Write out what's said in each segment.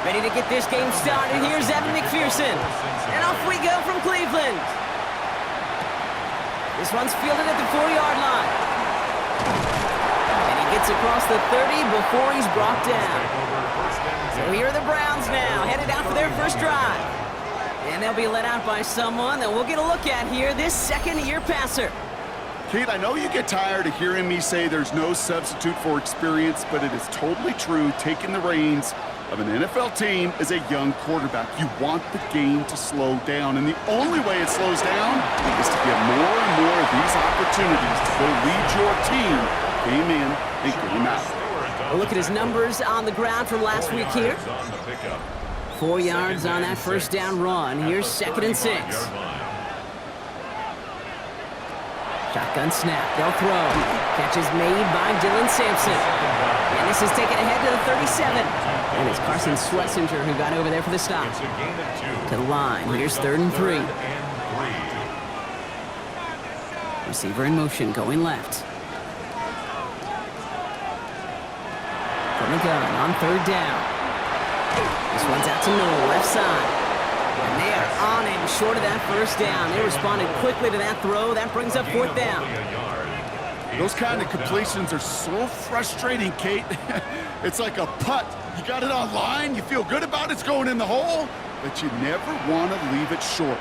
Ready to get this game started. Here's Evan McPherson. And off we go from Cleveland. This one's fielded at the 4-yard line. And he gets across the 30 before he's brought down. So here are the Browns now, headed out for their first drive. And they'll be led out by someone that we'll get a look at here, this second-year passer. Kate, I know you get tired of hearing me say there's no substitute for experience, but it is totally true. Taking the reins of an NFL team is a young quarterback. You want the game to slow down, and the only way it slows down is to get more and more of these opportunities to go lead your team game in and game out. We'll look at his numbers on the ground from last week here. 4 yards on that first down run. Here's 2nd and 6. Shotgun snap. They'll throw. Catch is made by Dylan Sampson. And this is taken ahead to the 37. And it's Carson Schlesinger who got over there for the stop. To the line. Here's 3rd and 3. Receiver in motion, going left. From the gun on 3rd down. This one's out to Noel, left side. And they are on him, short of that first down. They responded quickly to that throw. That brings up 4th down. Those kind of completions are so frustrating, Kate. It's like a putt. You got it on line, you feel good about it's going in the hole, but you never want to leave it short.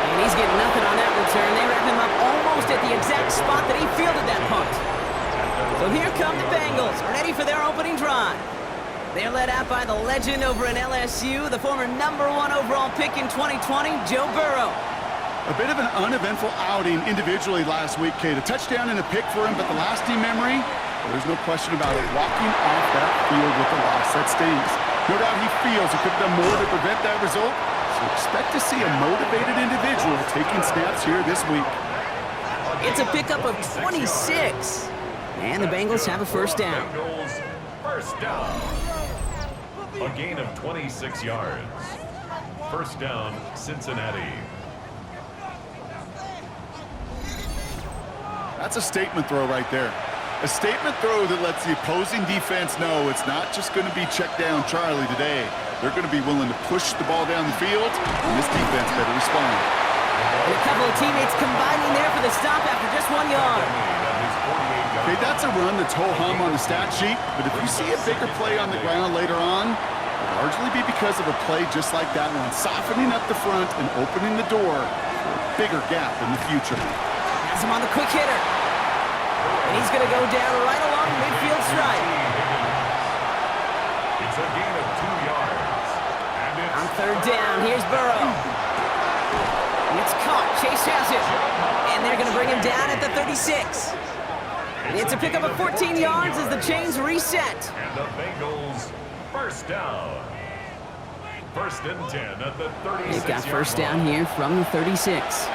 And he's getting nothing on that return. They wrap him up almost at the exact spot that he fielded that punt. So here come the Bengals, ready for their opening drive. They're led out by the legend over in LSU, the former #1 overall pick in 2020, Joe Burrow. A bit of an uneventful outing individually last week, Kate. A touchdown and a pick for him, but the lasting memory, well, there's no question about it. Walking off that field with the loss, that stings. No doubt he feels he could have done more to prevent that result, so expect to see a motivated individual taking snaps here this week. It's a pickup of 26. And the Bengals have a first down. Bengals first down. A gain of 26 yards. First down, Cincinnati. That's a statement throw right there. A statement throw that lets the opposing defense know it's not just going to be check down Charlie today. They're going to be willing to push the ball down the field, and this defense better respond. And a couple of teammates combining there for the stop after just 1 yard. Okay, that's a run that's ho-hum on the stat sheet, but if you see a bigger play on the ground later on, it'll largely be because of a play just like that one, softening up the front and opening the door for a bigger gap in the future. Has him on the quick hitter. And he's going to go down right along midfield stripe. It's a gain of 2 yards. On 3rd down, here's Burrow. And it's caught. Chase has it. And they're going to bring him down at the 36. It's a pickup of 14 yards as the chains reset. And the Bengals first down. 1st and 10 at the 36. They've got first down here from the 36.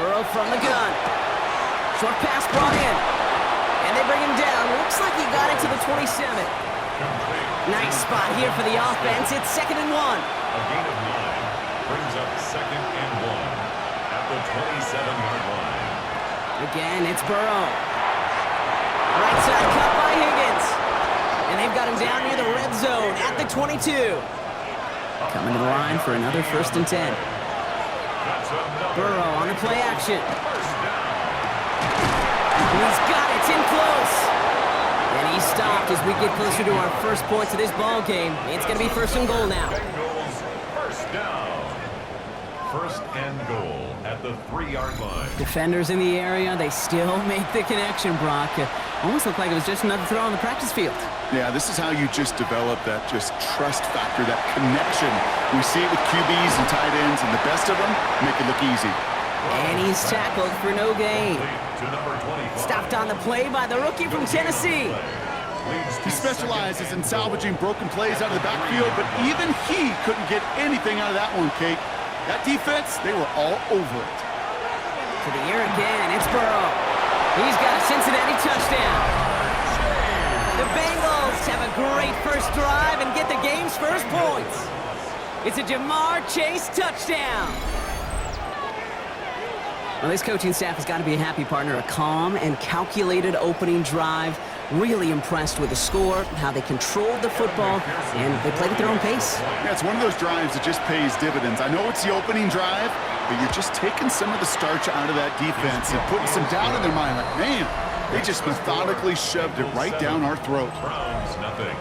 Burrow from the gun. Short pass brought in. And they bring him down. Looks like he got it to the 27. Nice spot here for the offense. It's 2nd and 1. A gain of 9 brings up 2nd and 1 at the 27-yard line. Again, it's Burrow. Right side cut by Higgins. And they've got him down near the red zone at the 22. Coming to the line for another 1st and 10. Burrow on the play action. And he's got it. It's in close. And he stopped as we get closer to our first points of this ball game. It's going to be 1st and goal now. Bengals first down. 1st and goal at the 3-yard line. Defenders in the area, they still make the connection, Brock. Almost looked like it was just another throw on the practice field. Yeah, this is how you just develop that just trust factor, that connection. We see it with QBs and tight ends, and the best of them make it look easy. And he's tackled for no gain. Stopped on the play by the rookie from Tennessee. He specializes in salvaging broken plays out of the backfield, but even he couldn't get anything out of that one, Kate. That defense, they were all over it. To the air again, it's Burrow. He's got a Cincinnati touchdown. The Bengals have a great first drive and get the game's first points. It's a Jamar Chase touchdown. Well, this coaching staff has got to be a happy partner. A calm and calculated opening drive. Really impressed with the score, how they controlled the football, and they played at their own pace. Yeah, it's one of those drives that just pays dividends. I know it's the opening drive, but you're just taking some of the starch out of that defense and putting some doubt in their mind. Like, man, they just methodically shoved it right down our throat. Browns, nothing.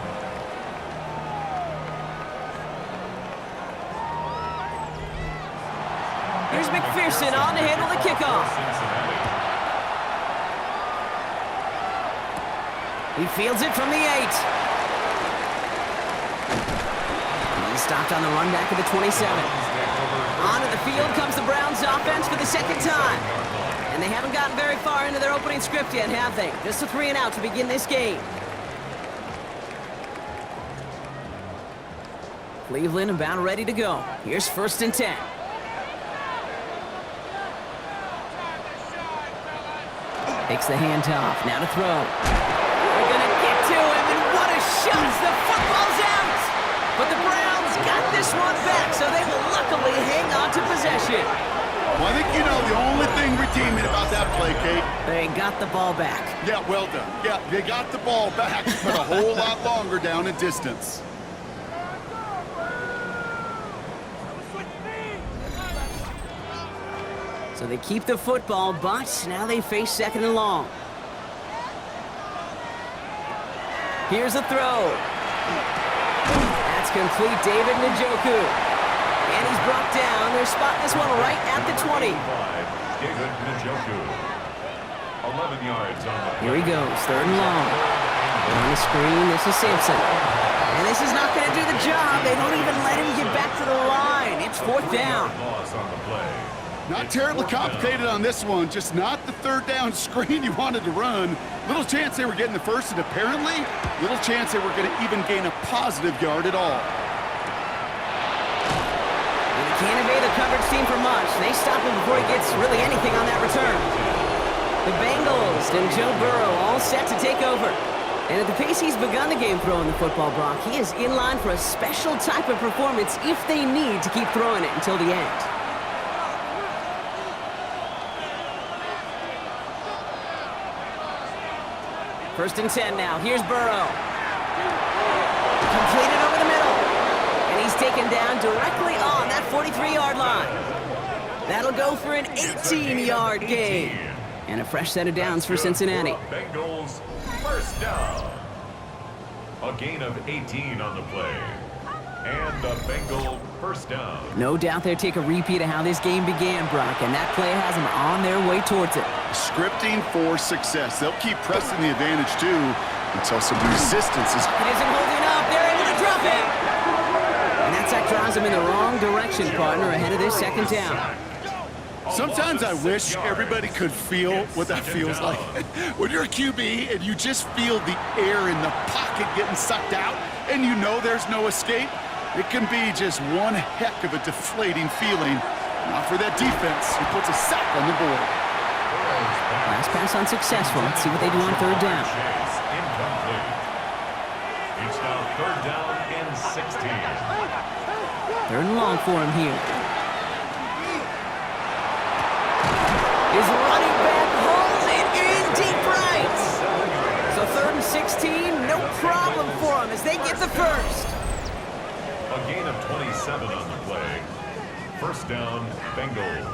Here's McPherson on to handle the kickoff. He fields it from the 8. He's stopped on the run back of the 27. Onto the field comes the Browns offense for the second time. And they haven't gotten very far into their opening script yet, have they? Just a 3 and out to begin this game. Cleveland about ready to go. Here's 1st and 10. Takes the handoff. Now to throw. They're going to get to him, and what a shot! The football's out! But the Browns got this one back, so they will luckily hang on to possession. Well, I think you know the only thing redeeming about that play, Kate. They got the ball back. Yeah, well done. Yeah, they got the ball back, but a whole lot longer down in distance. So they keep the football, but now they face 2nd and long. Here's a throw. That's complete, David Njoku. And he's brought down. They're spotting this one right at the 20. David Njoku. 11 yards on the play. Here he goes, 3rd and long. On the screen, this is Sampson. And this is not going to do the job. They don't even let him get back to the line. It's 4th down. Loss on the play. Not terribly complicated on this one, just not the 3rd down screen you wanted to run. Little chance they were getting the first, and apparently, little chance they were going to even gain a positive yard at all. And they can't evade the coverage team for much. They stop him before he gets really anything on that return. The Bengals and Joe Burrow all set to take over. And at the pace he's begun the game throwing the football, Brock, he is in line for a special type of performance if they need to keep throwing it until the end. First and 10 now. Here's Burrow. Completed over the middle. And he's taken down directly on that 43-yard line. That'll go for an 18-yard gain. And a fresh set of downs for Cincinnati. Bengals, 1st down. A gain of 18 on the play. And a Bengal 1st down. No doubt they'll take a repeat of how this game began, Brock, and that play has them on their way towards it. Scripting for success. They'll keep pressing the advantage, too, until some resistance is... It isn't holding up. They're able to drop it. And that sack drives them in the wrong direction, partner, ahead of this 2nd down. Sometimes I wish everybody could feel what that feels like. When you're a QB and you just feel the air in the pocket getting sucked out and you know there's no escape, it can be just one heck of a deflating feeling. Not for that defense who puts a sack on the board. Last pass unsuccessful. Let's see what they do on 3rd down. Incomplete. It's now 3rd down and 16. 3rd and long for him here. His running back hauls it in deep right. So 3rd and 16, no problem for him as they get the first. A gain of 27 on the play. 1st down, Bengals.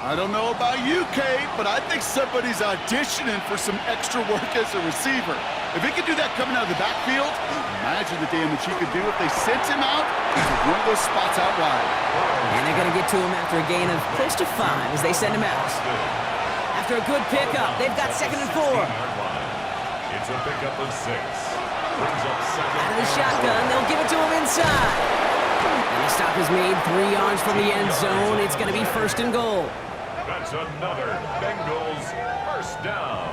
I don't know about you, Kate, but I think somebody's auditioning for some extra work as a receiver. If he could do that coming out of the backfield, imagine the damage he could do if they sent him out into one of those spots out wide. And they're going to get to him after a gain of close to 5 as they send him out. After a good pickup, they've got 2nd and 4. It's a pickup of 6. Brings up 2nd. Out of the shotgun, they'll give it to him inside. And the stop is made 3 yards from the end zone. It's going to be 1st and goal. That's another Bengals 1st down.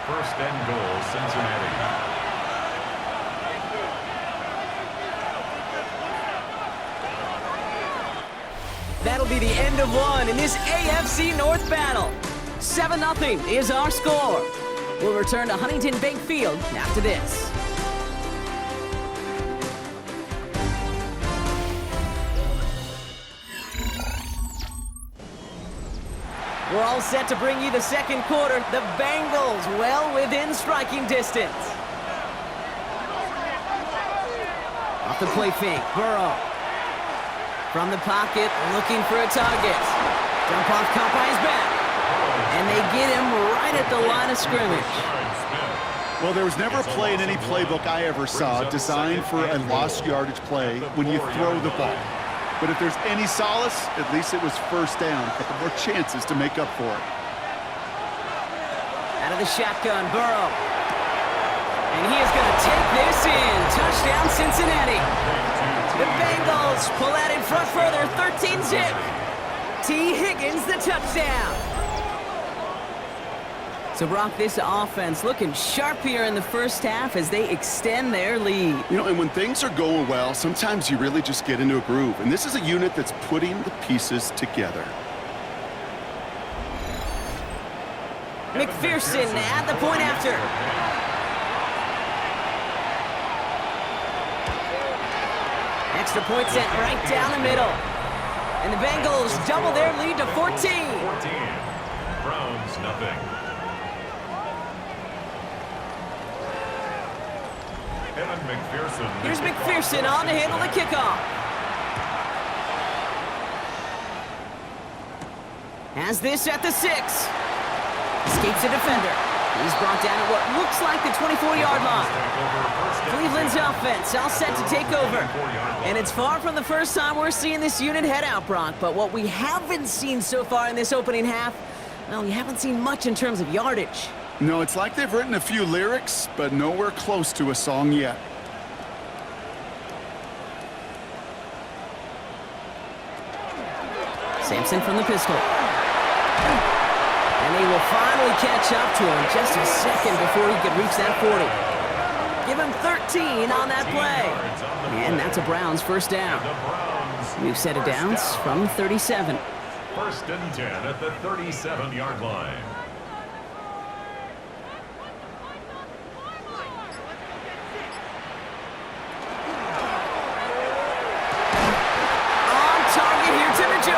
1st and goal, Cincinnati. That'll be the end of one in this AFC North battle. 7-0 is our score. We'll return to Huntington Bank Field after this. We're all set to bring you the second quarter. The Bengals well within striking distance. Off the play fake, Burrow. From the pocket, looking for a target. Dump off caught by his back. And they get him right at the line of scrimmage. Well, there was never a play in any playbook I ever saw designed for a lost yardage play when you throw the ball. But if there's any solace, at least it was first down. A couple more chances to make up for it. Out of the shotgun, Burrow. And he is going to take this in. Touchdown, Cincinnati. The Bengals pull out in front further, 13-zip. T. Higgins, the touchdown. So, Brock, this offense looking sharp here in the first half as they extend their lead. You know, and when things are going well, sometimes you really just get into a groove. And this is a unit that's putting the pieces together. McPherson at the point after. Extra point sent right down the middle. And the Bengals double their lead to 14. 14. Browns, nothing. McPherson. Here's McPherson on to handle the kickoff. Has this at the 6. Escapes a defender. He's brought down at what looks like the 24-yard line. Cleveland's offense all set to take over. And it's far from the first time we're seeing this unit head out, Brock. But what we haven't seen so far in this opening half, well, we haven't seen much in terms of yardage. No, it's like they've written a few lyrics, but nowhere close to a song yet. Sampson from the pistol. And they will finally catch up to him just a second before he could reach that 40. Give him 13 on that play. And that's a Browns first down. We've set it downs from 37. First and 10 at the 37-yard line.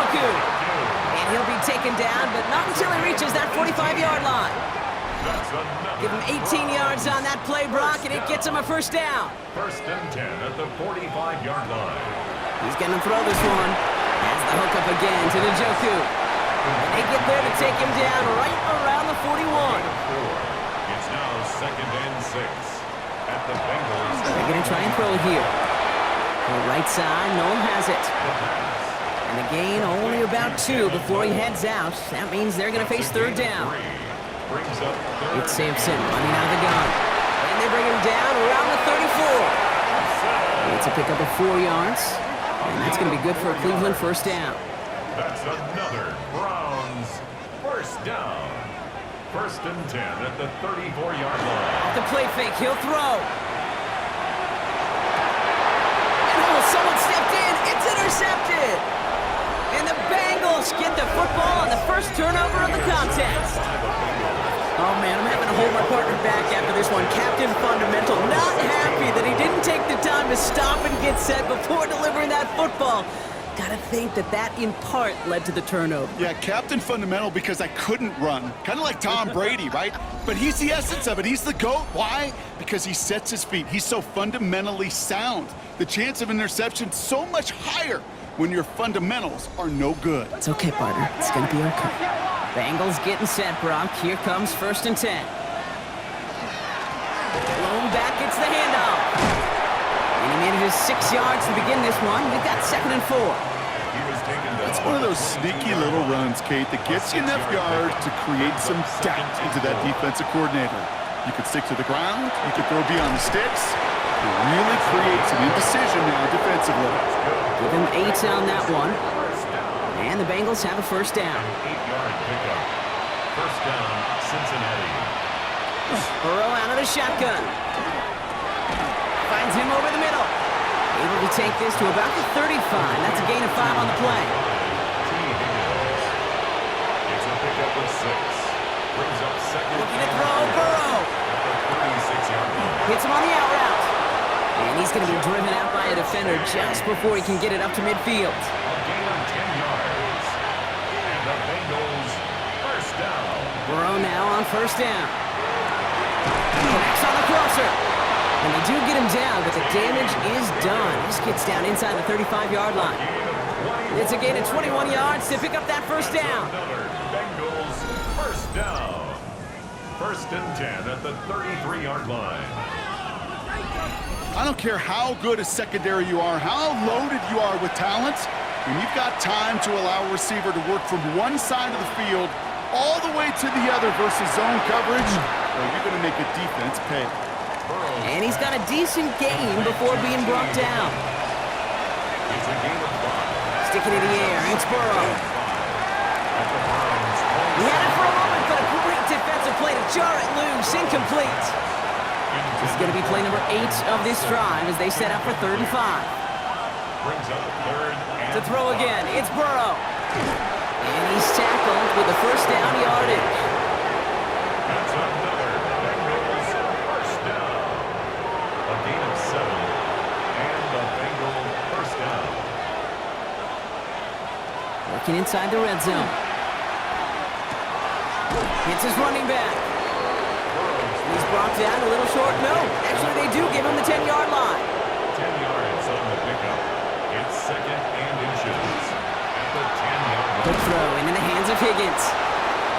And he'll be taken down, but not until he reaches that 45-yard line. Give him 18 yards on that play, Brock, and it gets him a first down. First and 10 at the 45-yard line. He's going to throw this one. Has the hook up again to Njoku. And they get there to take him down right around the 41. It's now second and 6 at the Bengals. They're going to try and throw it here. To the right side, Nolan has it. And the gain only about 2 before he heads out. That means they're going to face third down. It's Sampson running out of the gun. And they bring him down around the 34. It's a pickup of 4 yards. And that's going to be good for a Cleveland first down. That's another Browns first down. First and 10 at the 34-yard line. Off the play fake, he'll throw. And oh, someone stepped in. It's intercepted. And the Bengals get the football on the first turnover of the contest. Oh, man, I'm having to hold my partner back after this one. Captain Fundamental not happy that he didn't take the time to stop and get set before delivering that football. Gotta think that in part led to the turnover. Yeah, Captain Fundamental because I couldn't run. Kind of like Tom Brady, right? But he's the essence of it. He's the GOAT. Why? Because he sets his feet. He's so fundamentally sound. The chance of interception so much higher when your fundamentals are no good. It's okay, partner. It's going to be okay. Bengals getting set, Brock. Here comes first and 10. Blown back, gets the handoff. And he made it just 6 yards to begin this one. We've got second and 4. It's one of those sneaky little runs, Kate, that gets you enough yards to create some doubt into that defensive coordinator. You could stick to the ground. You could throw beyond the sticks. It really creates an indecision now defensively. Give him 8 on that one. And the Bengals have a first down. 8-yard pickup. First down, Cincinnati. Burrow out of the shotgun. Finds him over the middle. Able to take this to about the 35. That's a gain of 5 on the play. It's a pickup of 6. Brings up second. Looking to throw, Burrow. At the 36-yard line. Hits him on the out route. And he's going to be driven out by a defender just before he can get it up to midfield. A gain of 10 yards. And the Bengals down. Burrow now on first down. Connects on the crosser. And they do get him down, but the damage is done. This gets down inside the 35-yard line. It's a gain of 21 yards to pick up that first down. Another Bengals first down. First and 10 at the 33-yard line. I don't care how good a secondary you are, how loaded you are with talent, when you've got time to allow a receiver to work from one side of the field all the way to the other versus zone coverage, well, you're going to make a defense pay. And he's got a decent gain before being brought down. It's a gain of 5. Sticking in the air, it's Burrow. He had it for a moment, but a great defensive play to jar it loose, incomplete. This is going to be play number 8 of this drive as they set up for 3rd and 5. Brings up third and To throw again, it's Burrow. And he's tackled with the first down yardage. that's another Bengals first down. A gain of 7 and a Bengal first down. Working inside the red zone. Hits his running back. He's brought down a little short. No, actually they do give him the 10-yard line. 10 yards on the pickup. It's second and inches at the 10-yard line. Good throw into the hands of Higgins.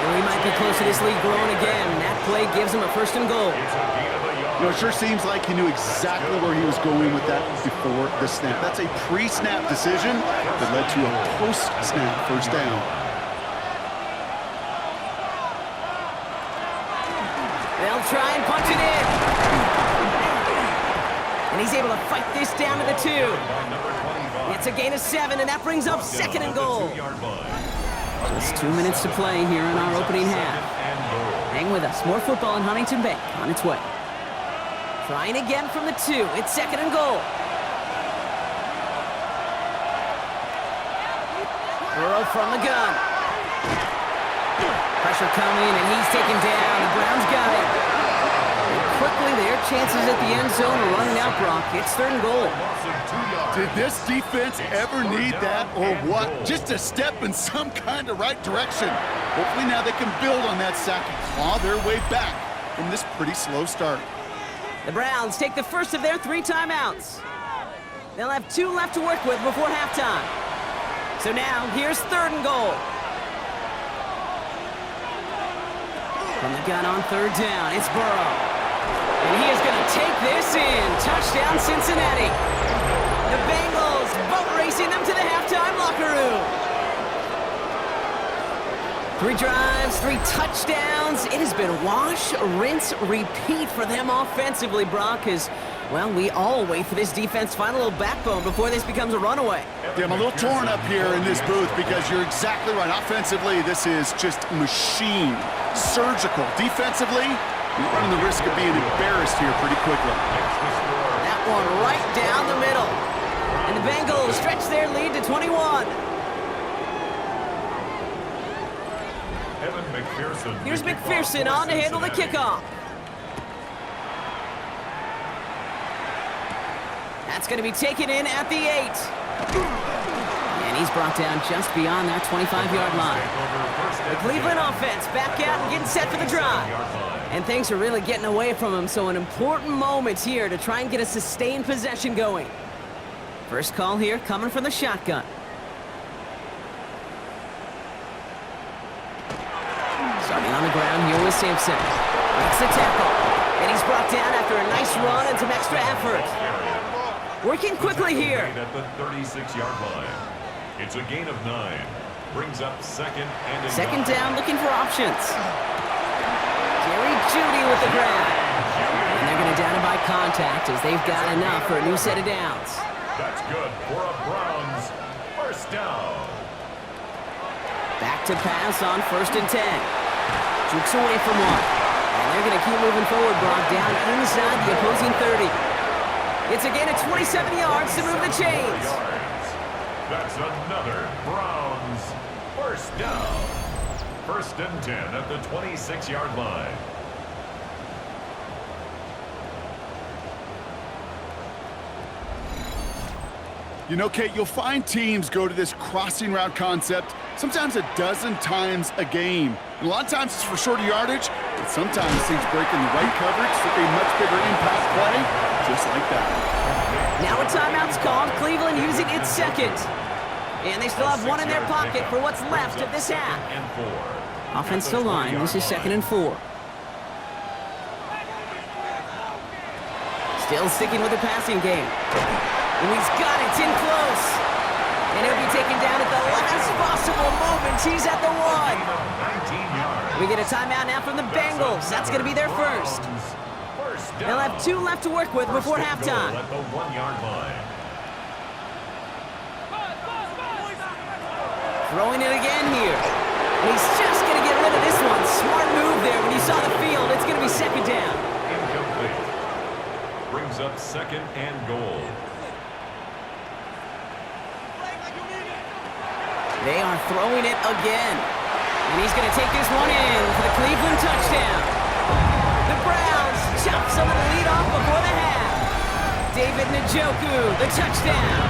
And we might be close to this lead growing again. That play gives him a 1st and goal. It's a gain of a yard. You know, it sure seems like he knew exactly where he was going with that before the snap. That's a pre-snap decision that led to a post-snap first down. They'll try and punch it in. And he's able to fight this down to the 2. By number 25. It's a gain of 7, and that brings up 2nd and goal. 2-yard line. Just 2 minutes to play here in our opening half. And goal. Hang with us. More football in Huntington Bank on its way. Trying again from the 2. It's 2nd and goal. Burrow from the gun. Pressure coming, and he's taken down. The Browns got it. And quickly, their chances at the end zone are running out, Brock. It's 3rd and goal. Loss of 2 yards. Did this defense ever need that or what? Just a step in some kind of right direction. Hopefully now they can build on that sack and claw their way back from this pretty slow start. The Browns take the first of their 3 timeouts. They'll have 2 left to work with before halftime. So now, here's 3rd and goal. From the gun on 3rd down, it's Burrow. And he is going to take this in. Touchdown, Cincinnati. The Bengals boat racing them to the halftime locker room. 3 drives, 3 touchdowns. It has been wash, rinse, repeat for them offensively, Brock, as, well, we all wait for this defense to find a little backbone before this becomes a runaway. Yeah, I'm a little torn up here in this booth because you're exactly right. Offensively, this is just machine, surgical. Defensively, you're running the risk of being embarrassed here pretty quickly. That one right down the middle. And the Bengals stretch their lead to 21. Here's McPherson on to handle the kickoff. That's going to be taken in at the 8. And he's brought down just beyond that 25-yard line. The Cleveland offense back out and getting set for the drive. And things are really getting away from him, so an important moment here to try and get a sustained possession going. First call here coming from the shotgun. Starting on the ground here with Sampson. Makes the tackle. And he's brought down after a nice run and some extra effort. Working quickly here. At the 36-yard line. It's a gain of 9. Brings up 2nd and a Second yard. down, looking for options. Jerry Jeudy with the grab. And they're going to down him by contact as they've got enough for a new set of downs. That's good for a Browns first down. Back to pass on 1st and 10. Jukes away from one. And they're going to keep moving forward, Brock, down inside the opposing 30. It's a gain of 27 yards to move the chains. That's another Browns first down. 1st and 10 at the 26-yard line. You know, Kate, you'll find teams go to this crossing route concept sometimes a dozen times a game. And a lot of times it's for shorter yardage, but sometimes teams break in the right coverage for a much bigger impact play, just like that. Now a timeout's called. Cleveland using its second. And they still have one in their pocket for what's left of this half. Offensive line, this is 2nd and 4. Still sticking with the passing game. And he's got it, it's in close. And he'll be taken down at the last possible moment. He's at the 1. We get a timeout now from the Bengals. That's going to be their first. They'll have 2 left to work with before halftime. At the 1-yard line. Throwing it again here. And he's just going to get rid of this one. Smart move there when you saw the field. It's going to be 2nd down. Incomplete. Brings up 2nd and goal. They are throwing it again. And he's going to take this one in for the Cleveland touchdown. The Browns chop some of the lead off before the half. David Njoku, the touchdown.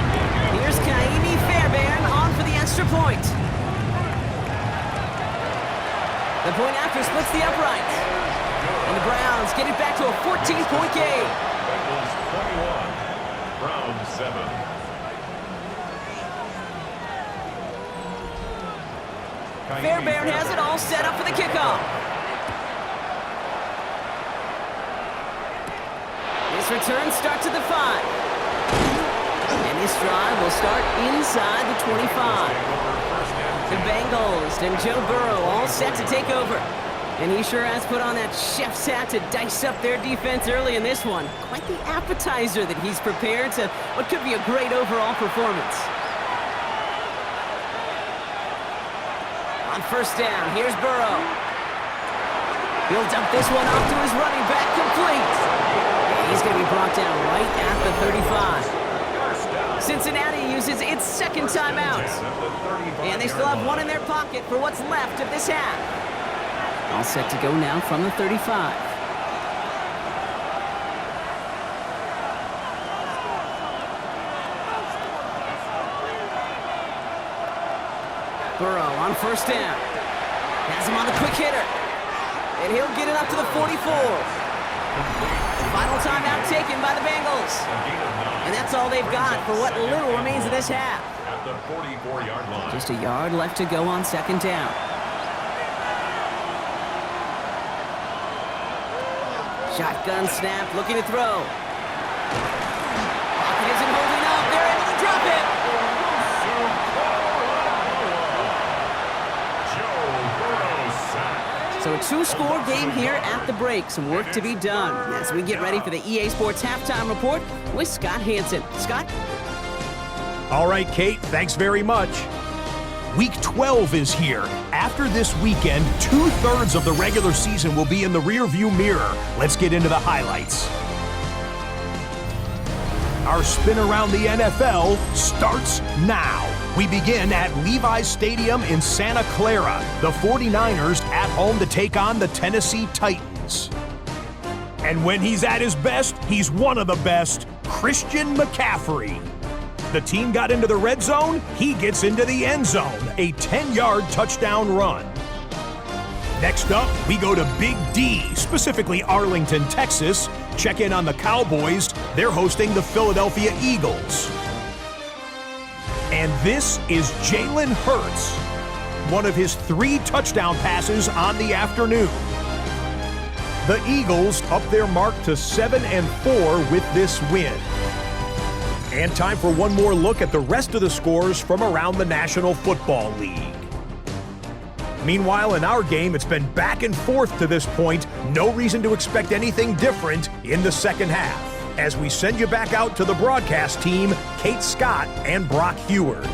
Here's Kaimi Fairbairn on for the extra point. The point after splits the uprights. And the Browns get it back to a 14-point game. Bengals 21, Browns 7. Fairbairn has it all set up for the kickoff. This return starts at the 5. And this drive will start inside the 25. The Bengals and Joe Burrow all set to take over. And he sure has put on that chef's hat to dice up their defense early in this one. Quite the appetizer that he's prepared to what could be a great overall performance. On first down, here's Burrow. He'll dump this one off to his running back, complete. And he's going to be brought down right at the 35. Cincinnati uses its 2nd timeout. And they still have one in their pocket for what's left of this half. All set to go now from the 35. Burrow on first down. Has him on the quick hitter. And he'll get it up to the 44. Final timeout taken by the Bengals. And that's all they've got for what little remains of this half. At the 44-yard line. Just a yard left to go on 2nd down. Shotgun snap, looking to throw. Pocket isn't holding up. They're able to drop it. So a 2-score game here at the break. Some work to be done as we get ready for the EA Sports Halftime Report with Scott Hansen. Scott? All right, Kate, thanks very much. Week 12 is here. After this weekend, 2/3 of the regular season will be in the rearview mirror. Let's get into the highlights. Our spin around the NFL starts now. We begin at Levi's Stadium in Santa Clara. The 49ers at home to take on the Tennessee Titans. And when he's at his best, he's one of the best, Christian McCaffrey. The team got into the red zone, he gets into the end zone, a 10-yard touchdown run. Next up, we go to Big D, specifically Arlington, Texas. Check in on the Cowboys. They're hosting the Philadelphia Eagles. And this is Jalen Hurts, one of his 3 touchdown passes on the afternoon. The Eagles up their mark to 7-4 with this win. And time for one more look at the rest of the scores from around the National Football League. Meanwhile, in our game, it's been back and forth to this point. No reason to expect anything different in the second half. As we send you back out to the broadcast team, Kate Scott and Brock Heward.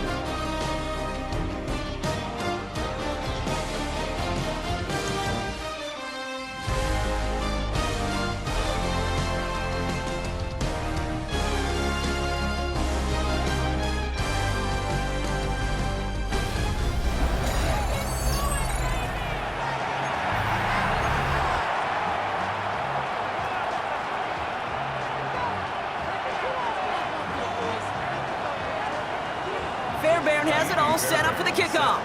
Howard has it all set up for the kickoff.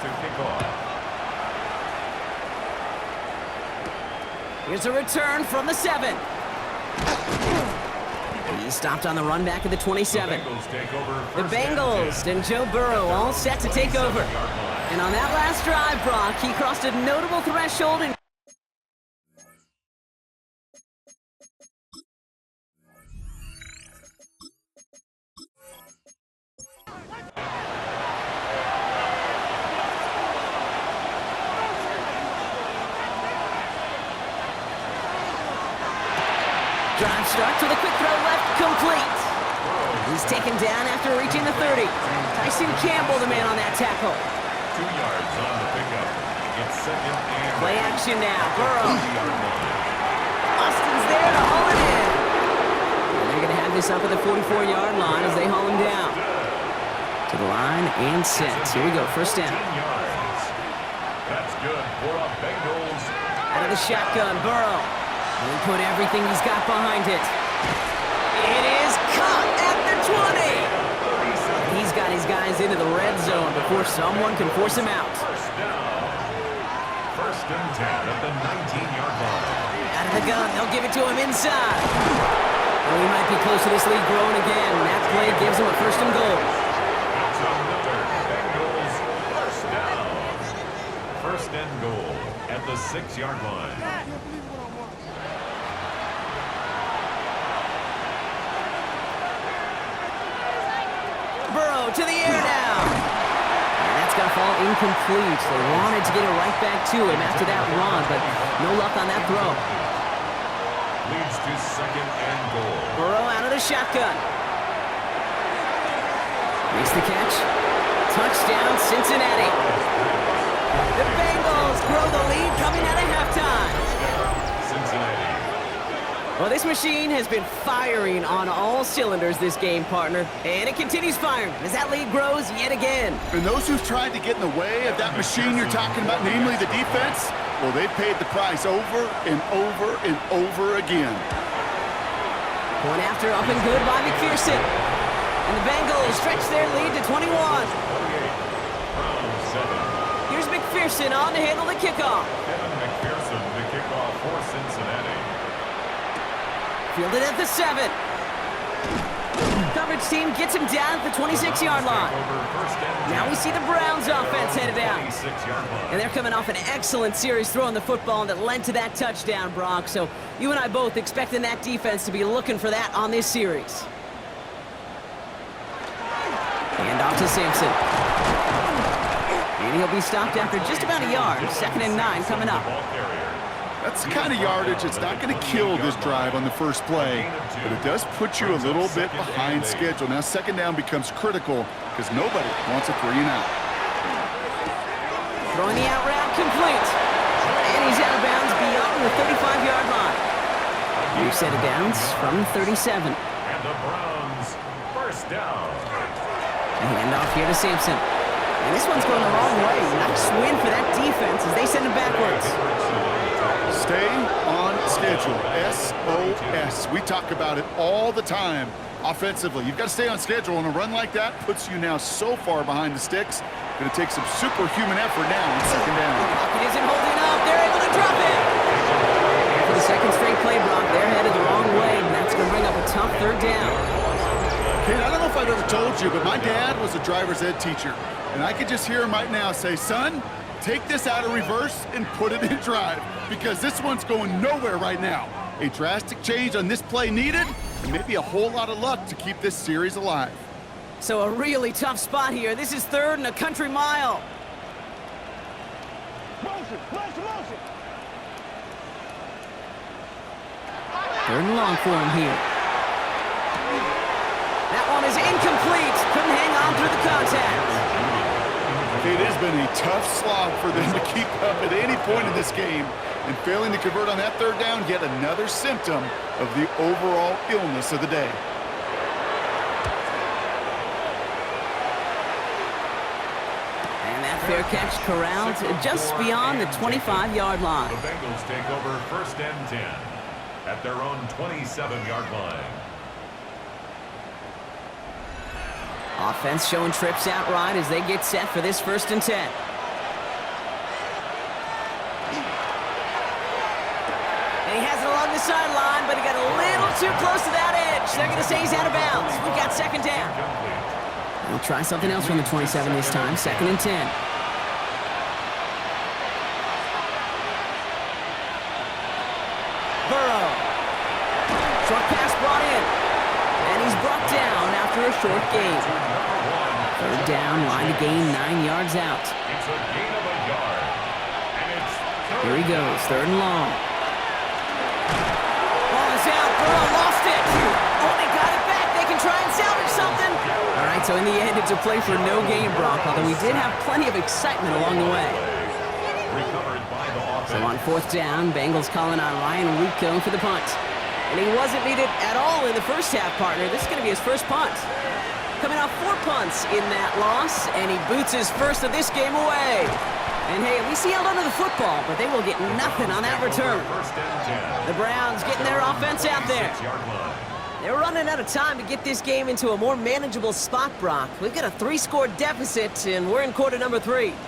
Here's a return from the 7. He's stopped on the run back at the 27. The Bengals and Joe Burrow all set to take over. And on that last drive, Brock, he crossed a notable threshold and drive starts with a quick throw left, complete. He's taken down after reaching the 30. Tyson Campbell, the man on that tackle. 2 yards on the pickup. It's second and Play action now. Burrow. Austin's there to haul it in. And they're going to have this up at the 44-yard line as they haul him down. To the line and set. Here we go, first down. 10 yards. That's good for a Bengals. Out of the shotgun, Burrow. And he put everything he's got behind it. It is caught at the 20. He's got his guys into the red zone before someone can force him out. First down. First and 10 at the 19-yard line. Out of the gun, they'll give it to him inside. Well, he might be close to this lead growing again. That play gives him a first and goal. That's another Bengals first down. First and goal at the 6-yard line. Burrow to the air now. And that's going to fall incomplete. They wanted to get it right back to him after that run, but no luck on that throw. Leads to second and goal. Burrow out of the shotgun. Makes the catch. Touchdown, Cincinnati. The Bengals grow the lead coming out of halftime. Cincinnati. Well, this machine has been firing on all cylinders this game, partner. And it continues firing as that lead grows yet again. And those who've tried to get in the way of that machine you're talking about, namely the defense, well, they've paid the price over and over and over again. Point after up and good by McPherson. And the Bengals stretch their lead to 21. Here's McPherson on to handle the kickoff. Kevin McPherson to kick off for Cincinnati. Fielded at the 7. Coverage team gets him down at the 26-yard line. Now we see the Browns offense headed out. And they're coming off an excellent series throwing the football that led to that touchdown, Brock. So you and I both expecting that defense to be looking for that on this series. And off to Sampson. And he'll be stopped after just about a yard. Second and 9 coming up. That's the kind of yardage that's not going to kill this drive on the first play, but it does put you a little bit behind schedule. Now second down becomes critical because nobody wants a 3 and out. Throwing the out route complete. And he's out of bounds beyond the 35-yard line. New set of downs from 37. And the Browns first down. A handoff here to Sampson. And this one's going the wrong way. Nice win for that defense as they send him backwards. Stay on schedule. SOS. We talk about it all the time offensively. You've got to stay on schedule, and a run like that puts you now so far behind the sticks. Going to take some superhuman effort now on second down. Pocket isn't holding up. They're able to drop it. For the second straight play, Brock, they're headed the wrong way, and that's going to bring up a tough third down. Kate, I don't know if I've ever told you, but my dad was a driver's ed teacher, and I could just hear him right now say, son, take this out of reverse and put it in drive, because this one's going nowhere right now. A drastic change on this play needed, and maybe a whole lot of luck to keep this series alive. So a really tough spot here. This is third and a country mile. Motion. Third and long for him here. That one is incomplete. Couldn't hang on through the contact. It has been a tough slog for them to keep up at any point in this game, and failing to convert on that third down, yet another symptom of the overall illness of the day. And that fair catch corralled just beyond the 25-yard line. The Bengals take over first and 10 at their own 27-yard line. Offense showing trips out right as they get set for this 1st and 10. And he has it along the sideline, but he got a little too close to that edge. They're going to say he's out of bounds. We've got 2nd down. We'll try something else from the 27 this time. 2nd and 10. Burrow. Short pass brought in. And he's brought down after a short gain. 3rd down, line to gain 9 yards out. It's a gain of a yard. And it's Here he goes, 3rd and long. Ball is out, Burrow lost it. Oh, they got it back. They can try and salvage something. All right, so in the end, it's a play for no gain, Brock, although we did have plenty of excitement along the way. recovered by the offense. So on 4th down, Bengals calling on Ryan Rucco for the punt. And he wasn't needed at all in the first half, partner. This is going to be his first punt. Coming off 4 punts in that loss, and he boots his first of this game away. And hey, at least he held onto the football, but they will get nothing on that return. 1st and 10. The Browns getting their offense out there. 6-yard line. They're running out of time to get this game into a more manageable spot, Brock. We've got a 3-score deficit, and we're in quarter number 3. It isn't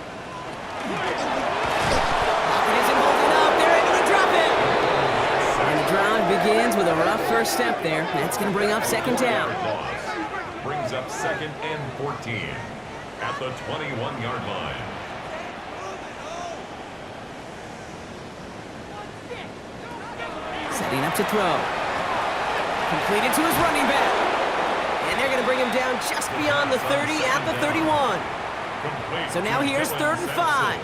holding up. They're able to drop it. And the drive begins with a rough first step there. That's going to bring up 2nd down. Loss. Brings up 2nd and 14 at the 21-yard line. Setting up to throw. Completed to his running back. And they're going to bring him down just beyond the 30 at the 31. Complete So now here's 3rd and 5.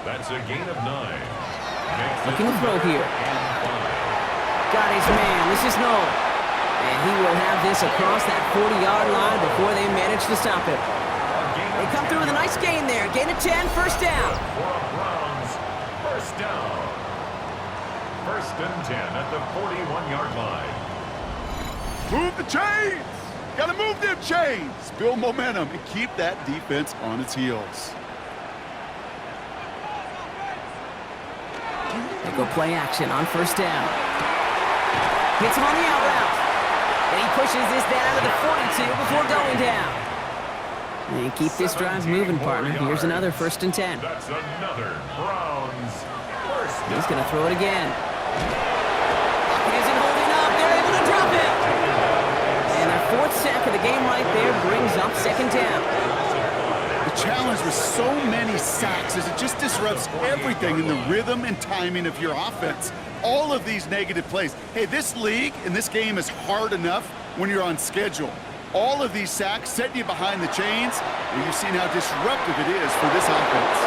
That's a gain of 9. Looking to throw here. Got his man. This is Noel. And he will have this across that 40-yard line before they manage to stop him. They come through with a nice gain there. Gain of 10, 1st down. For a Browns, 1st down. 1st and 10 at the 41-yard line. Move the chains! Gotta move them chains! Build momentum and keep that defense on its heels. They go play action on 1st down. Hits him on the out route. And he pushes this down to the 42 before going down. And keep this drive moving, partner. Here's another 1st and 10. That's another Browns 1st down. He's going to throw it again. It isn't holding up. They're able to drop it. And a 4th sack of the game right there brings up 2nd down. The challenge with so many sacks is it just disrupts everything in the rhythm and timing of your offense. All of these negative plays. Hey, this league and this game is hard enough when you're on schedule. All of these sacks setting you behind the chains, and you've seen how disruptive it is for this offense.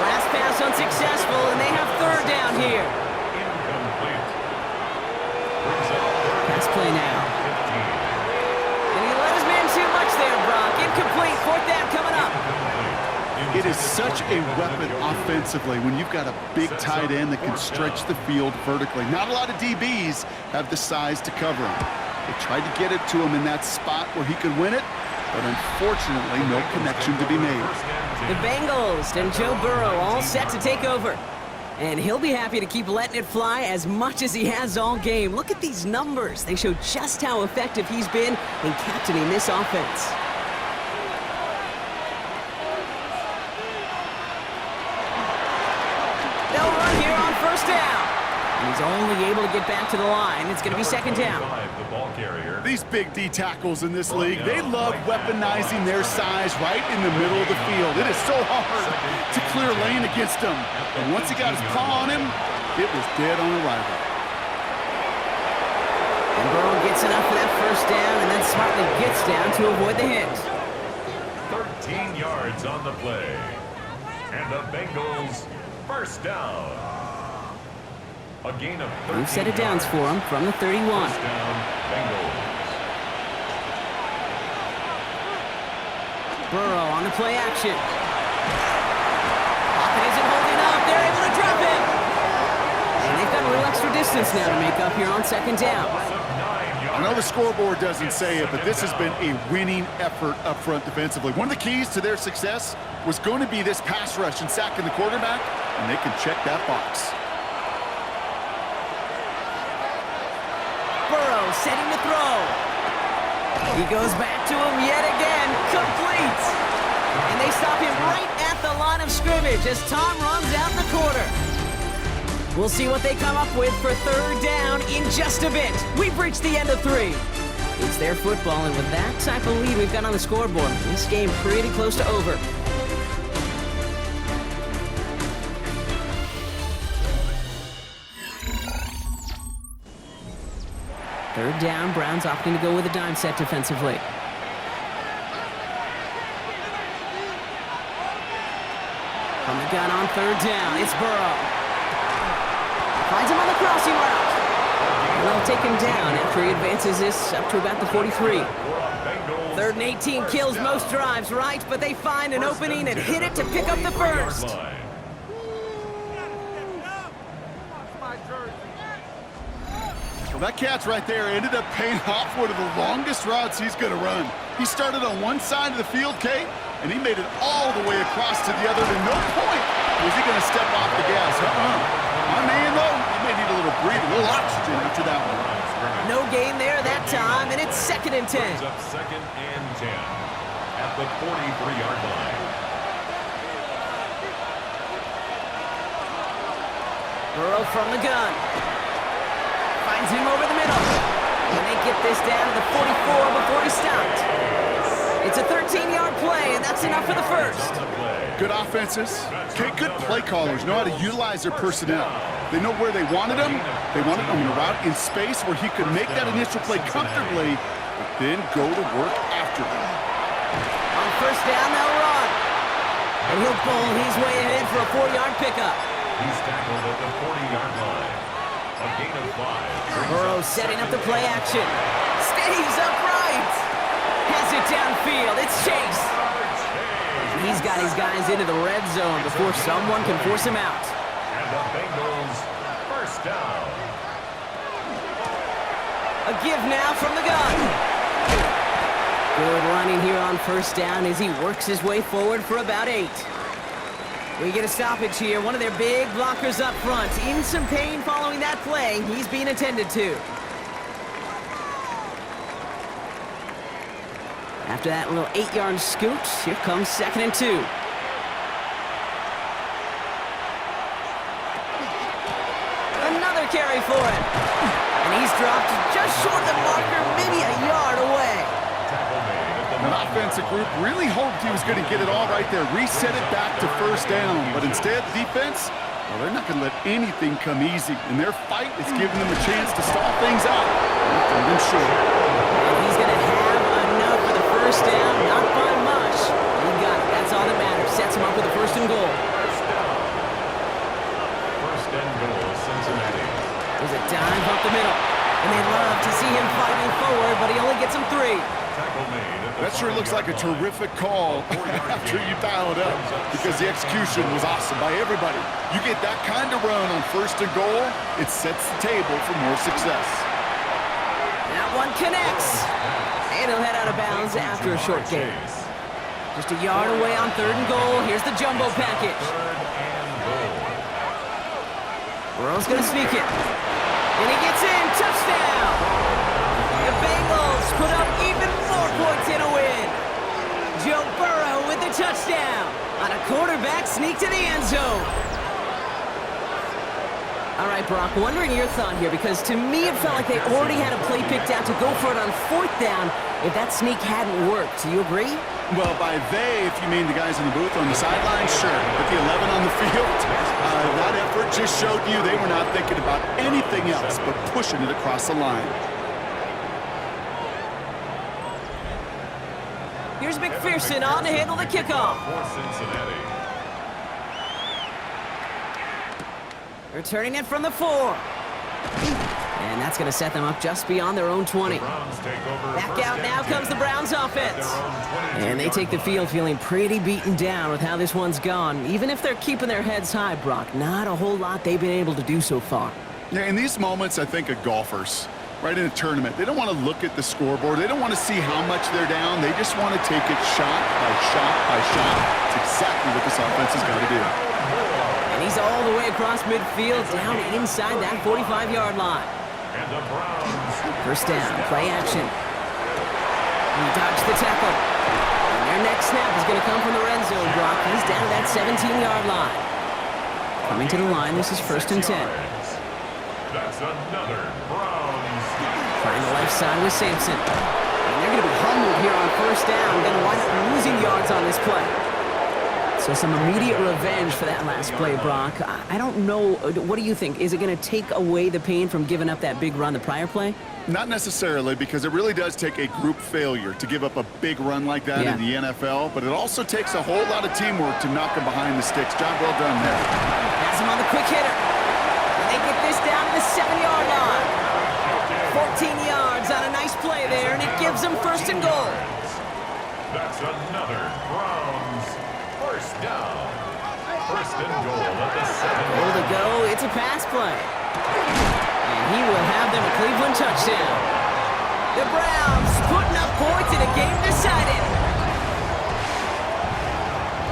Last pass unsuccessful, and they have 3rd down here. Incomplete. Brings up 3rd Pass play now. 15. And he let his man too much there, Brock. Incomplete. 4th down coming up. It is such a weapon offensively when you've got a big tight end that can stretch the field vertically. Not a lot of DBs have the size to cover him. They tried to get it to him in that spot where he could win it, but unfortunately no connection to be made. The Bengals and Joe Burrow all set to take over. And he'll be happy to keep letting it fly as much as he has all game. Look at these numbers. They show just how effective he's been in captaining this offense. They'll run here on 1st down. And he's only able to get back to the line. It's going to be 2nd down. The ball carrier. These big D tackles in this league, they love weaponizing their size right in the middle of the field. It is so hard to clear lane against him. And once he got his paw on him, it was dead on arrival. And Burrow gets enough for that 1st down and then smartly gets down to avoid the hit. 13 yards on the play. And the Bengals 1st down. A gain of 13 We've set it downs for him from the 31. 1st down, Bengals. Burrow on the play action. Pocket isn't holding up. They're able to drop it. And they've got a little extra distance now to make up here on 2nd down. I know the scoreboard doesn't say it, but this has been a winning effort up front defensively. One of the keys to their success was going to be this pass rush and sacking the quarterback, and they can check that box. Burrow setting to throw. He goes back to him yet again. Complete. And they stop him right at the line of scrimmage as Tom runs out in the corner. We'll see what they come up with for third down in just a bit. We've reached the end of 3. It's their football, and with that type of lead we've got on the scoreboard, this game pretty close to over. Third down, Browns opting to go with a dime set defensively. From the gun on third down, it's Burrow. Finds him on the crossing route. And they'll take him down after he advances this up to about the 43. 3rd and 18 kills most drives, right? But they find an opening and hit it to pick up the first. Well, that catch right there ended up paying off one of the longest routes he's going to run. He started on one side of the field, Kate, and he made it all the way across to the other. At no point was he going to step off the gas. My man, though, he may need a little breather, a little oxygen after that one. No gain there that time, and it's 2nd and 10. Up 2nd and 10 at the 43-yard line. Burrow from the gun. Finds him over the middle. And they get this down to the 44 before he stopped. It's a 13-yard play, and that's enough for the first. Good offenses. Okay, good play callers know how to utilize their personnel. They know where they wanted him. They wanted him in a route in space where he could make that initial play comfortably, but then go to work after him. On first down, they'll run. And he'll pull his way ahead for a 4-yard pickup. He's tackled at the 40-yard line. A gain of 5. Burrow setting up the play action. Stays upright. Has it downfield. It's Chase. He's got his guys into the red zone before someone can force him out. And the Bengals first down. A give now from the gun. Good running here on first down as he works his way forward for about 8. We get a stoppage here. One of their big blockers up front. In some pain following that play. He's being attended to. After that little 8-yard scoot, here comes 2nd and 2. Another carry for him. And he's dropped just short of the marker, maybe a yard away. An offensive group really hoped he was going to get it all right there, reset it back to first down. But instead, defense, well, they're not going to let anything come easy. And their fight is giving them a chance to stall things out. And sure. And he's going to have enough for the first down, not by much. He got it. That's all that matters. Sets him up with a 1st and goal. First and goal, Cincinnati. There's a dive up the middle. And they love to see him fighting forward, but he only gets him 3. That sure looks like a terrific call after you dial it up, because the execution was awesome by everybody. You get that kind of run on 1st and goal, it sets the table for more success. That one connects. And he'll head out of bounds after a short gain. Just a yard away on 3rd and goal. Here's the jumbo package. Burrow's going to sneak it. And he gets in. Touchdown. The Bengals put up even more points in a win. Joe Burrow with the touchdown on a quarterback sneak to the end zone. All right, Brock, wondering your thought here, because to me it felt like they already had a play picked out to go for it on 4th down if that sneak hadn't worked. Do you agree? Well, by they, if you mean the guys in the booth on the sideline, sure. But the 11 on the field, that effort just showed you they were not thinking about anything else but pushing it across the line. Here's McPherson on to handle the kickoff. For Cincinnati. Returning it from the 4. And that's going to set them up just beyond their own 20. Back out now comes the Browns offense. And they take the field feeling pretty beaten down with how this one's gone. Even if they're keeping their heads high, Brock, not a whole lot they've been able to do so far. Yeah, in these moments, I think of golfers, right, in a tournament. They don't want to look at the scoreboard. They don't want to see how much they're down. They just want to take it shot by shot by shot. It's exactly what this offense has got to do. And he's all the way across midfield, down inside that 45-yard line. And the Browns. First down, play action. He dodged the tackle. And their next snap is going to come from the red zone, Brock. He's down to that 17-yard line. Coming to the line, this is 1st and 10. That's another Browns. Trying the left side with Sampson. And they're going to be humbled here on 1st down. Going to wind up losing yards on this play. So some immediate revenge for that last play, Brock. I don't know. What do you think? Is it going to take away the pain from giving up that big run the prior play? Not necessarily, because it really does take a group failure to give up a big run like that in the NFL, but it also takes a whole lot of teamwork to knock them behind the sticks. Job well done there. Has him on the quick hitter. And they get this down to the 7-yard line. 14 yards on a nice play there, and it gives them 1st and goal. That's another Browns 1st down. 1st and goal at the 7. Goal to go. It's a pass play. And he will have them a Cleveland touchdown. The Browns putting up points in a game decided.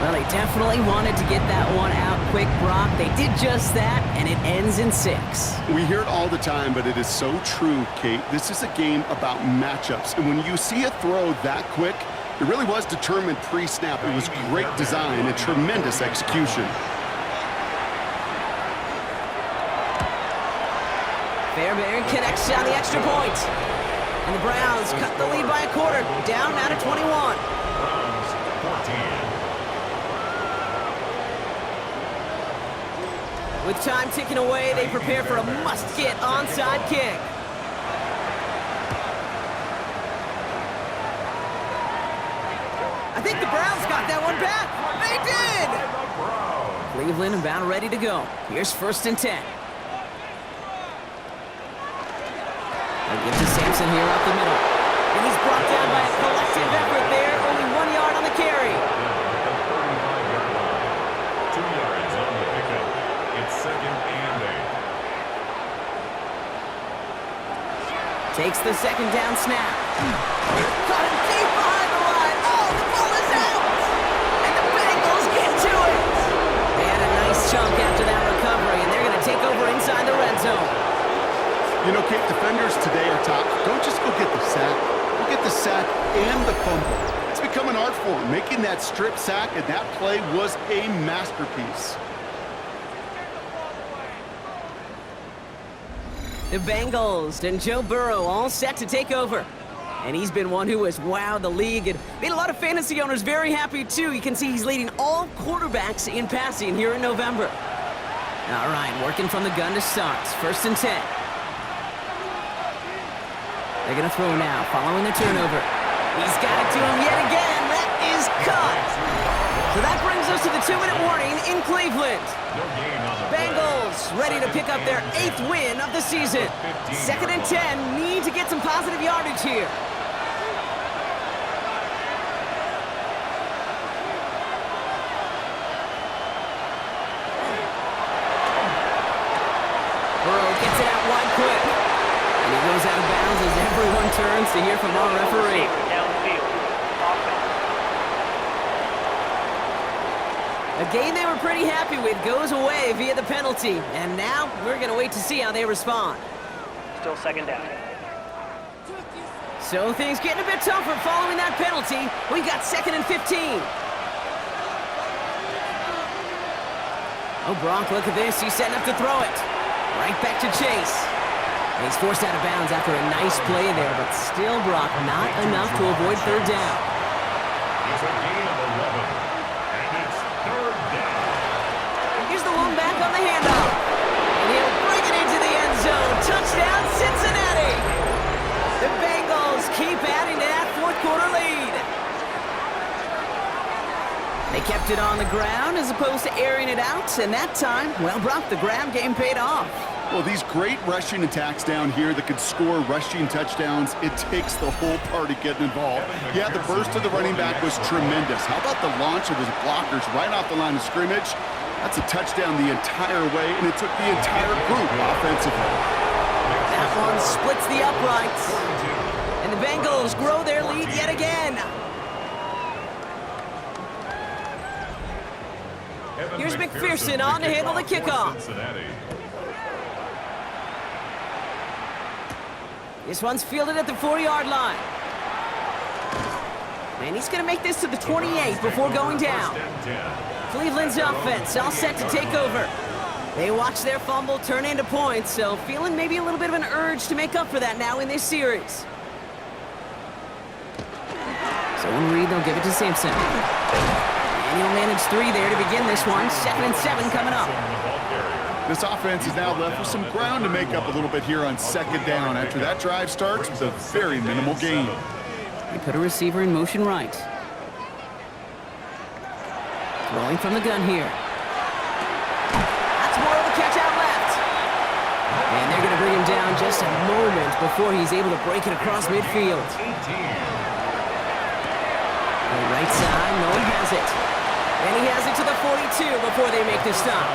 Well, they definitely wanted to get that one out quick, Brock. They did just that, and it ends in 6. We hear it all the time, but it is so true, Kate. This is a game about matchups, and when you see a throw that quick, it really was determined pre-snap. It was great design and tremendous execution. Fairbairn connects on the extra point. And the Browns cut the lead by a quarter, down now to 21. Browns 14. With time ticking away, they prepare for a must-get onside kick. I think the Browns got that one back. They did! Cleveland about ready to go. Here's 1st and 10. They'll give to Sampson here up the middle. And he's brought down by a collective effort there. Only 1 yard on the carry. 35-yard line. 2 yards on the pickup. It's 2nd and 8. Takes the 2nd down snap. Caught him deep behind the line. Oh, the ball is out! And the Bengals get to it! They had a nice chunk after that recovery, and they're going to take over inside the red zone. You know, Kate, defenders today are taught, don't just go get the sack. Go get the sack and the fumble. It's become an art form. Making that strip sack, and that play was a masterpiece. The Bengals and Joe Burrow all set to take over. And he's been one who has wowed the league and made a lot of fantasy owners very happy, too. You can see he's leading all quarterbacks in passing here in November. All right, working from the gun to start. 1st and 10. They're going to throw now, following the turnover. He's got it to him yet again. That is cut. So that brings us to the 2-minute warning in Cleveland. No gain on the Bengals ready to pick up their 8th win of the season. 2nd and 10, need to get some positive yardage here. Burrow gets it out wide quick. And he goes out of bounds as everyone turns to hear from our referee. A game they were pretty happy with goes away via the penalty. And now we're going to wait to see how they respond. Still 2nd down. So things getting a bit tougher following that penalty. We got 2nd and 15. Oh, Brock, look at this. He's setting up to throw it. Right back to Chase. And he's forced out of bounds after a nice play there, but still, Brock, not enough to avoid 3rd down. It's a gain of 11, and it's 3rd down. Here's the one back on the handoff. And he'll bring it into the end zone. Touchdown, Cincinnati. The Bengals keep adding to that 4th quarter lead. They kept it on the ground as opposed to airing it out, and that time, well, Brock, the ground game paid off. Well, these great rushing attacks down here that could score rushing touchdowns, it takes the whole party getting involved. Yeah, the burst of the running back was tremendous. How about the launch of his blockers right off the line of scrimmage? That's a touchdown the entire way, and it took the entire group offensively. That one splits the uprights. And the Bengals grow their lead yet again. Here's McPherson on to handle the kickoff. This one's fielded at the 4-yard line. And he's going to make this to the 28 before going down. Cleveland's offense all set to take over. They watch their fumble turn into points, so feeling maybe a little bit of an urge to make up for that now in this series. So on read, they'll give it to Sampson. And he'll manage 3 there to begin this one. 2nd and 7 coming up. This offense is now left with some ground to make up a little bit here on 2nd down after that drive starts with a very minimal gain. They put a receiver in motion right. Throwing from the gun here. That's more of a catch out left. And they're going to bring him down just a moment before he's able to break it across midfield. The right side, no one has it. And he has it to the 42 before they make the stop.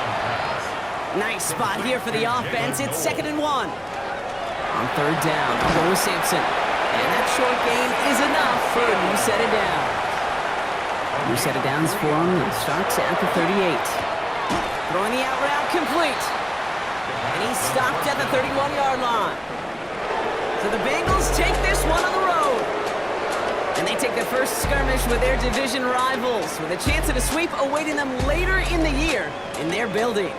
Nice spot here for the offense. It's 2nd and 1. On 3rd down, I'll go with Sampson. And that short gain is enough for a new set of downs. New set of downs for him and starts at the 38. Throwing the out route complete. And he's stopped at the 31-yard line. So the Bengals take this one on the road. And they take the first skirmish with their division rivals, with a chance at a sweep awaiting them later in the year in their building.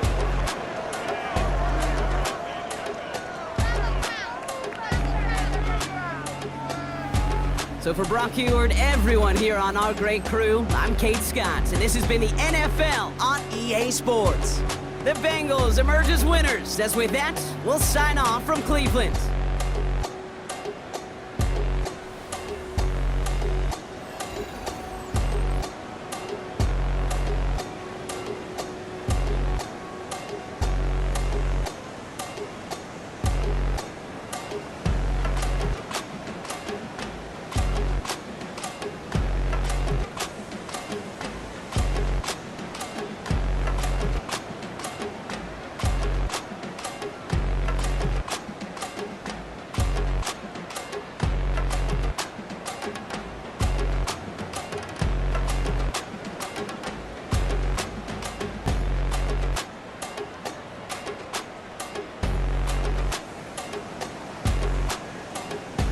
So for Brock Ewart, everyone here on our great crew, I'm Kate Scott, and this has been the NFL on EA Sports. The Bengals emerge as winners, as with that, we'll sign off from Cleveland.